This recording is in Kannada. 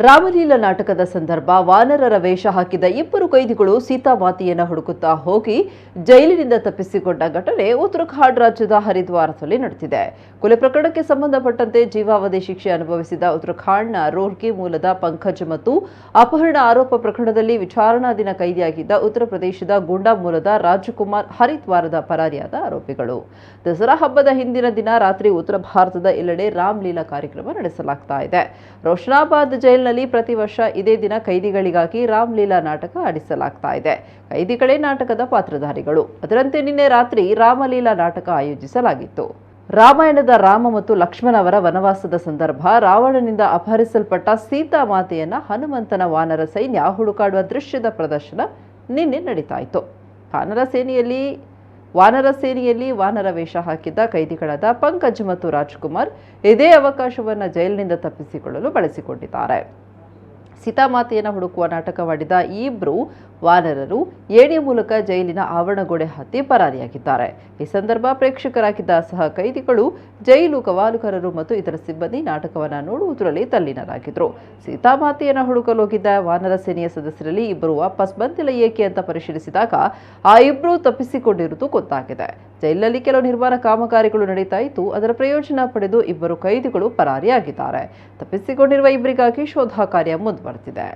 ರಾಮಲೀಲಾ ನಾಟಕದ ಸಂದರ್ಭ ವಾನರರ ವೇಷ ಹಾಕಿದ ಇಬ್ಬರು ಕೈದಿಗಳು ಸೀತಾಮಾತೆಯನ್ನು ಹುಡುಕುತ್ತಾ ಹೋಗಿ ಜೈಲಿನಿಂದ ತಪ್ಪಿಸಿಕೊಂಡ ಘಟನೆ ಉತ್ತರಾಖಂಡ್ ರಾಜ್ಯದ ಹರಿದ್ವಾರದಲ್ಲಿ ನಡೆದಿದೆ. ಕೊಲೆ ಪ್ರಕರಣಕ್ಕೆ ಸಂಬಂಧಪಟ್ಟಂತೆ ಜೀವಾವಧಿ ಶಿಕ್ಷೆ ಅನುಭವಿಸಿದ ಉತ್ತರಾಖಂಡ್ನ ರೂರ್ಕಿ ಮೂಲದ ಪಂಕಜ್ ಮತ್ತು ಅಪಹರಣ ಆರೋಪ ಪ್ರಕರಣದಲ್ಲಿ ವಿಚಾರಣಾಧೀನ ಕೈದಿಯಾಗಿದ್ದ ಉತ್ತರ ಪ್ರದೇಶದ ಗುಂಡಾ ಮೂಲದ ರಾಜಕುಮಾರ್ ಹರಿದ್ವಾರದ ಪರಾರಿಯಾದ ಆರೋಪಿಗಳು. ದಸರಾ ಹಬ್ಬದ ಹಿಂದಿನ ದಿನ ರಾತ್ರಿ ಉತ್ತರ ಭಾರತದ ಎಲ್ಲೆಡೆ ರಾಮಲೀಲಾ ಕಾರ್ಯಕ್ರಮ ನಡೆಸಲಾಗ್ತಾ ಇದೆ. ರೋಷನಾಬಾದ್ ಜೈಲಿನಲ್ಲಿ ಪ್ರತಿ ವರ್ಷ ಇದೇ ದಿನ ಕೈದಿಗಳಿಗಾಗಿ ರಾಮಲೀಲಾ ನಾಟಕ ಆಡಿಸಲಾಗ್ತಾ ಇದೆ. ಕೈದಿಗಳೇ ನಾಟಕದ ಪಾತ್ರಧಾರಿಗಳು. ಅದರಂತೆ ನಿನ್ನೆ ರಾತ್ರಿ ರಾಮಲೀಲಾ ನಾಟಕ ಆಯೋಜಿಸಲಾಗಿತ್ತು. ರಾಮಾಯಣದ ರಾಮ ಮತ್ತು ಲಕ್ಷ್ಮಣ ಅವರ ವನವಾಸದ ಸಂದರ್ಭ ರಾವಣನಿಂದ ಅಪಹರಿಸಲ್ಪಟ್ಟ ಸೀತಾಮಾತೆಯನ್ನ ಹನುಮಂತನ ವಾನರ ಸೈನ್ಯ ಹುಡುಕಾಡುವ ದೃಶ್ಯದ ಪ್ರದರ್ಶನ ನಿನ್ನೆ ನಡೀತಾಯಿತು. ವಾನರ ಸೇನೆಯಲ್ಲಿ ವಾನರ ವೇಷ ಹಾಕಿದ್ದ ಕೈದಿಗಳಾದ ಪಂಕಜ್ ಮತ್ತು ರಾಜ್ಕುಮಾರ್ ಇದೇ ಅವಕಾಶವನ್ನು ಜೈಲಿನಿಂದ ತಪ್ಪಿಸಿಕೊಳ್ಳಲು ಬಳಸಿಕೊಂಡಿದ್ದಾರೆ. ಸೀತಾಮಾತೆಯನ್ನು ಹುಡುಕುವ ನಾಟಕವಾಡಿದ ಈ ಇಬ್ಬರು ವಾನರರು ಏಣಿಯ ಮೂಲಕ ಜೈಲಿನ ಆವರಣಗೋಡೆ ಹತ್ತಿ ಪರಾರಿಯಾಗಿದ್ದಾರೆ. ಈ ಸಂದರ್ಭ ಪ್ರೇಕ್ಷಕರಾಗಿದ್ದ ಸಹ ಕೈದಿಗಳು, ಜೈಲು ಕವಾಲುಗಾರರು ಮತ್ತು ಇತರ ಸಿಬ್ಬಂದಿ ನಾಟಕವನ್ನು ನೋಡುವುದರಲ್ಲಿ ತಲ್ಲೀನರಾಗಿದ್ದರು. ಸೀತಾಮಾತೆಯನ್ನು ಹುಡುಕಲು ಹೋಗಿದ್ದ ವಾನರ ಸೇನೆಯ ಸದಸ್ಯರಲ್ಲಿ ಇಬ್ಬರು ವಾಪಸ್ ಬಂದಿಲ್ಲ ಏಕೆ ಅಂತ ಪರಿಶೀಲಿಸಿದಾಗ ಆ ಇಬ್ಬರು ತಪ್ಪಿಸಿಕೊಂಡಿರುವುದು ಗೊತ್ತಾಗಿದೆ. ಜೈಲಿನಲ್ಲಿ ಕೆಲವು ನಿರ್ಮಾಣ ಕಾಮಗಾರಿಗಳು ನಡೀತಾ ಇದ್ದು, ಅದರ ಪ್ರಯೋಜನ ಪಡೆದು ಇಬ್ಬರು ಕೈದಿಗಳು ಪರಾರಿಯಾಗಿದ್ದಾರೆ. ತಪ್ಪಿಸಿಕೊಂಡಿರುವ ಇಬ್ಬರಿಗಾಗಿ ಶೋಧ ಕಾರ್ಯ ಮುಂದುವರೆದಿದೆ.